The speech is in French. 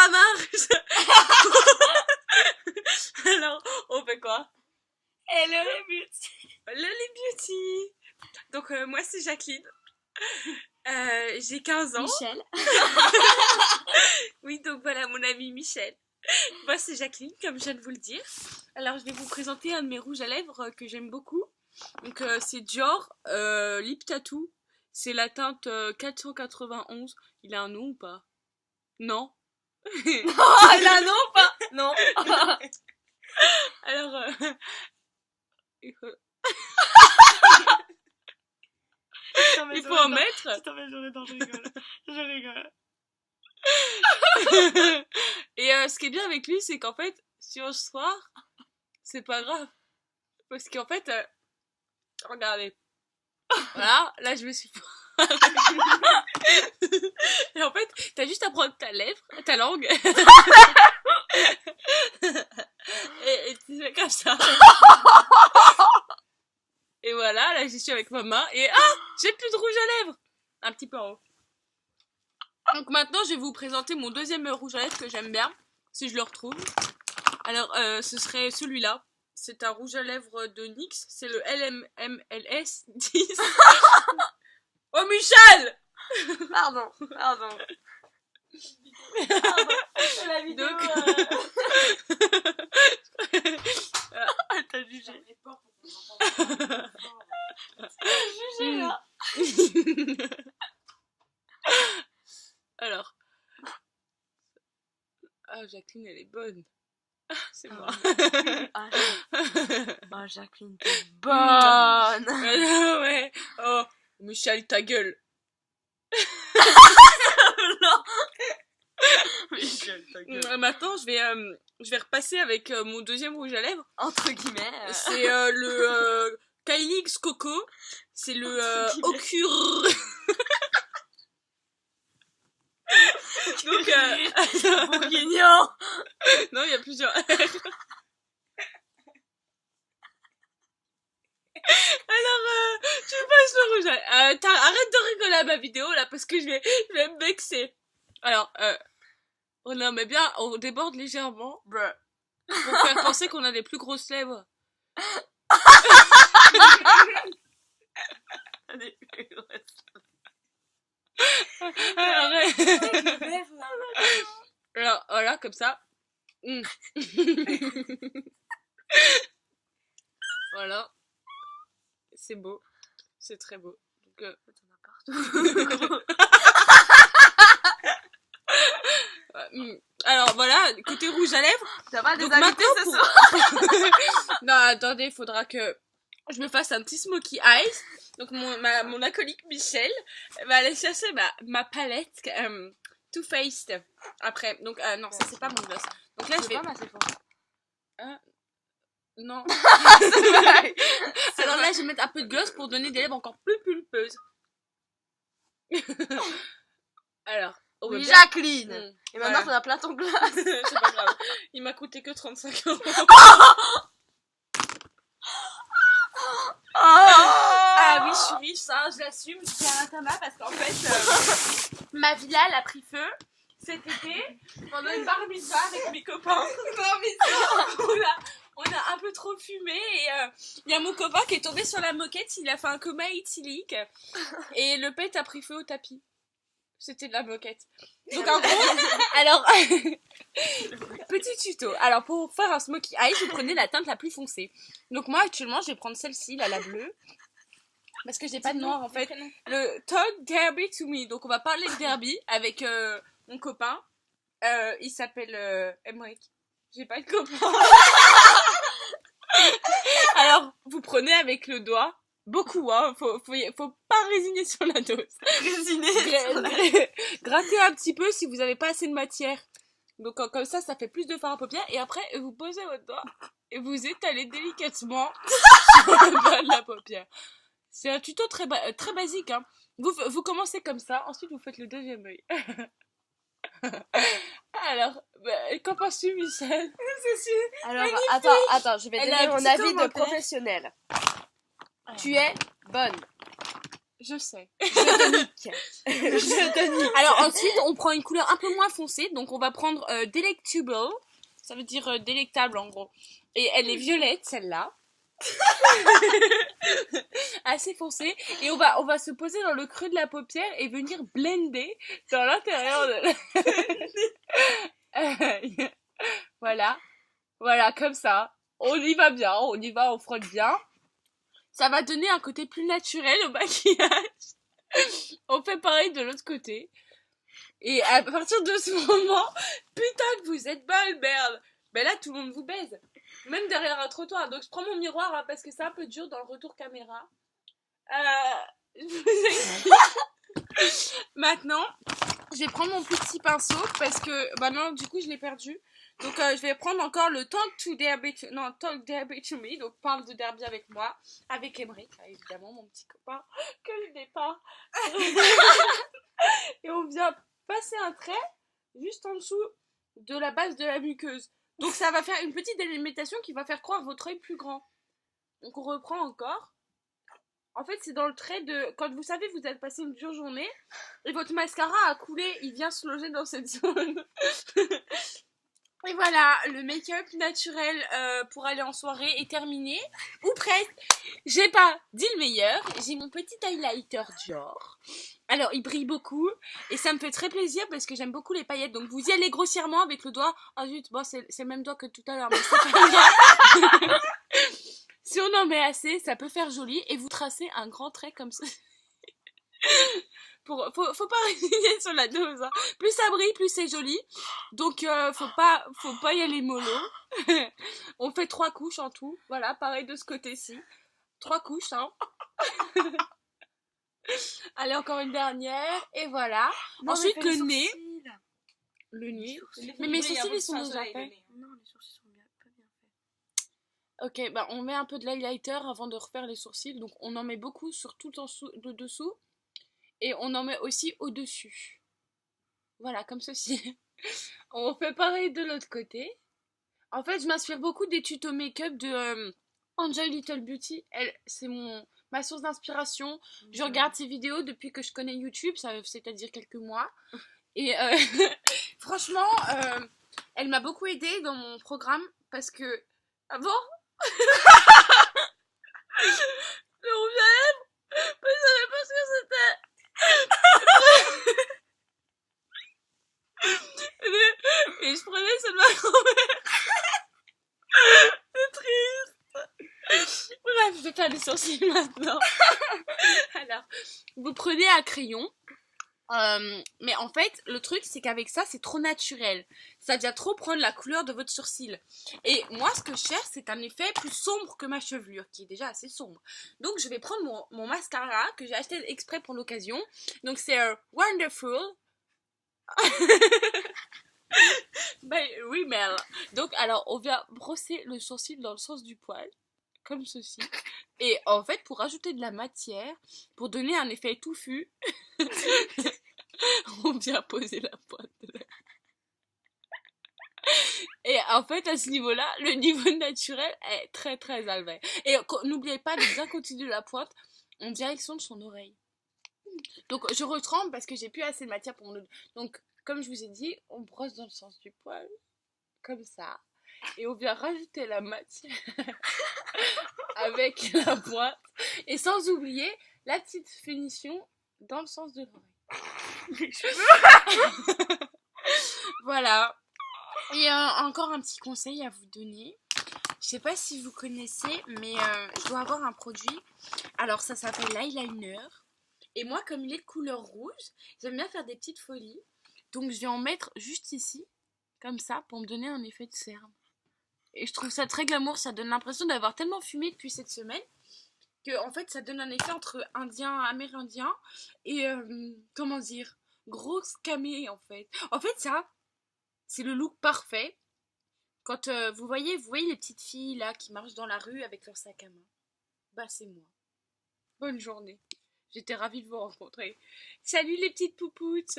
pas marche. Alors, on fait quoi? Et le Beauty. Lolly Beauty. Donc, moi, c'est Jacqueline. J'ai 15 ans. Michel. Oui, donc voilà, mon amie Michel. Moi, c'est Jacqueline, comme je viens de vous le dire. Alors, je vais vous présenter un de mes rouges à lèvres que j'aime beaucoup. Donc, c'est Dior Lip Tattoo. C'est la teinte 491. Il a un nom ou pas? Non. Oh, il a un nom ou pas? Non. Alors, il faut en mettre. Putain, mais je rigole. Je rigole. Et ce qui est bien avec lui, c'est qu'en fait, sur le soir, c'est pas grave. Parce qu'en fait, regardez. Voilà, là je me suis... Et en fait, t'as juste à prendre ta langue. et tu fais comme ça. Et voilà, là j'y suis avec ma main. Et j'ai plus de rouge à lèvres. Un petit peu en haut. Donc maintenant, je vais vous présenter mon deuxième rouge à lèvres que j'aime bien, si je le retrouve. Alors, ce serait celui-là. C'est un rouge à lèvres de NYX. C'est le LMMLS 10. Oh, Michel! Pardon. La vidéo. Donc... T'as jugé. Jugé, là. Alors. Ah, Jacqueline, elle est bonne. C'est moi. Oh, Jacqueline, t'es bonne. Ouais. Oh, Michel, ta gueule. Non. Michel, ta gueule. Maintenant, je vais repasser avec mon deuxième rouge à lèvres. Entre guillemets. C'est le Kylie X Coco. C'est le Ocure. Donc, Bourguignon. non, il y a plusieurs. Alors, tu passes le rouge à lèvres. Arrête de rigoler à ma vidéo là parce que je vais me vexer. Alors, on en met bien, on déborde légèrement pour faire penser qu'on a des plus grosses lèvres. Alors, voilà, comme ça. Voilà. C'est beau. C'est très beau. Donc, alors, voilà, côté rouge à lèvres. Ça va, des Donc, invités ce maintenant, soir. Non, attendez, il faudra que je me fasse un petit smokey eyes. Donc, mon acolyte Michel va aller chercher ma palette Too Faced après. Donc, non, ça c'est pas mon gloss. Donc là, je vais... Non. Alors là, je vais mettre un peu de gloss pour donner des lèvres encore plus pulpeuses. Alors, Oui, Jacqueline. Et maintenant, voilà. t'en as plein ton glace. C'est pas grave. Il m'a coûté que 35 €. Ah oui, je suis riche, ça, je l'assume, je suis à l'internat parce qu'en fait, ma villa, elle a pris feu cet été pendant une bar mitzvah avec mes copains. On a un peu trop fumé et il y a mon copain qui est tombé sur la moquette, il a fait un coma éthylique et le pet a pris feu au tapis. C'était de la moquette. Donc en gros, alors, petit tuto. Alors pour faire un smokey eye, vous prenez la teinte la plus foncée. Donc moi actuellement, je vais prendre celle-ci, là, la bleue. Parce que j'ai pas de noir en fait. Le Talk Derby to Me. Donc on va parler de derby avec mon copain. Il s'appelle Emmerich. J'ai pas de copain. Alors vous prenez avec le doigt. Beaucoup, hein. Faut pas résiner sur la dose. Grattez un petit peu si vous avez pas assez de matière. Donc comme ça fait plus de fard à paupières. Et après, vous posez votre doigt et vous étalez délicatement sur le bas de la paupière. C'est un tuto très basique, hein. Vous commencez comme ça, ensuite vous faites le deuxième œil. Alors, qu'en penses-tu, Michel? C'est sûr. Alors, Magnifique. attends, je vais Elle donner a un mon petit avis de commentaire. professionnel. Tu es bonne. Je sais. Je te nique. Je te nique. Alors ensuite, on prend une couleur un peu moins foncée. Donc on va prendre Delectable. Ça veut dire délectable en gros. Et elle est violette, celle-là. Assez foncée. Et on va se poser dans le creux de la paupière et venir blender dans l'intérieur de la... Voilà. Voilà, comme ça. On y va bien, on frotte bien. Ça va donner un côté plus naturel au maquillage. On fait pareil de l'autre côté. Et à partir de ce moment, putain que vous êtes belle, merde. Ben là, tout le monde vous baise. Même derrière un trottoir. Donc je prends mon miroir hein, parce que c'est un peu dur dans le retour caméra. Je vous explique. Maintenant, je vais prendre mon petit pinceau parce que maintenant, du coup, je l'ai perdu. Donc je vais prendre encore le Talk Derby to Me. Donc parle de derby avec moi. Avec Emmerich, évidemment, mon petit copain. Que je n'ai pas. Et on vient passer un trait juste en dessous de la base de la muqueuse. Donc ça va faire une petite délimitation qui va faire croire votre œil plus grand. Donc on reprend encore. En fait c'est dans le trait de... Quand vous savez vous avez passé une dure journée et votre mascara a coulé, il vient se loger dans cette zone. Et voilà, le make-up naturel pour aller en soirée est terminé. Ou presque. J'ai pas dit le meilleur. J'ai mon petit highlighter Dior. Alors, il brille beaucoup. Et ça me fait très plaisir parce que j'aime beaucoup les paillettes. Donc, vous y allez grossièrement avec le doigt. Ah zut, bon, c'est le même doigt que tout à l'heure. Mais c'est pas grave. Si on en met assez, ça peut faire joli. Et vous tracez un grand trait comme ça. Faut pas résigner sur la dose hein. Plus ça brille plus c'est joli donc faut pas y aller mollo. On fait 3 couches en tout, voilà, pareil de ce côté-ci, 3 couches hein. Allez, encore une dernière et voilà. Non, ensuite le nez, mais mes sourcils ils sont déjà faits. Non, les sourcils sont pas bien faits. Ok, bah on met un peu de l'highlighter avant de refaire les sourcils, donc on en met beaucoup sur tout le dessous. Et on en met aussi au-dessus. Voilà, comme ceci. On fait pareil de l'autre côté. En fait, je m'inspire beaucoup des tutos make-up de Enjoy Little Beauty. C'est ma source d'inspiration. Je regarde ses vidéos depuis que je connais YouTube, c'est-à-dire quelques mois. Et franchement, elle m'a beaucoup aidée dans mon programme parce que... Ah bon? Le rouge à lèvres? Mais je savais pas ce que c'était. Et je prenais celle de ma grand-mère. C'est triste. Bref, je vais faire les sourcils maintenant. Alors, vous prenez un crayon. Mais en fait, le truc, c'est qu'avec ça, c'est trop naturel. Ça vient trop prendre la couleur de votre sourcil. Et moi, ce que je cherche, c'est un effet plus sombre que ma chevelure, qui est déjà assez sombre. Donc, je vais prendre mon mascara, que j'ai acheté exprès pour l'occasion. Donc, c'est Wonderful. By Rimmel. Donc, alors, on vient brosser le sourcil dans le sens du poil. Comme ceci. Et en fait, pour ajouter de la matière, pour donner un effet touffu, on vient poser la pointe de la... Et en fait, à ce niveau-là, le niveau naturel est très très élevé. Et n'oubliez pas de bien continuer la pointe en direction de son oreille. Donc, je retrempe parce que j'ai plus assez de matière pour mon... Donc, comme je vous ai dit, on brosse dans le sens du poil. Comme ça. Et on vient rajouter la matière avec la pointe. Et sans oublier la petite finition dans le sens de l'oreille. Voilà. Et encore un petit conseil à vous donner. Je sais pas si vous connaissez, mais je dois avoir un produit. Alors ça s'appelle l'eyeliner. Et moi, comme il est de couleur rouge, j'aime bien faire des petites folies. Donc je vais en mettre juste ici, comme ça, pour me donner un effet de cerne. Et je trouve ça très glamour, ça donne l'impression d'avoir tellement fumé depuis cette semaine que en fait ça donne un effet entre indien, amérindien et comment dire, grosse camée en fait. En fait ça, c'est le look parfait. Quand vous voyez les petites filles là qui marchent dans la rue avec leur sac à main. Bah c'est moi. Bonne journée. J'étais ravie de vous rencontrer. Salut les petites poupoutes.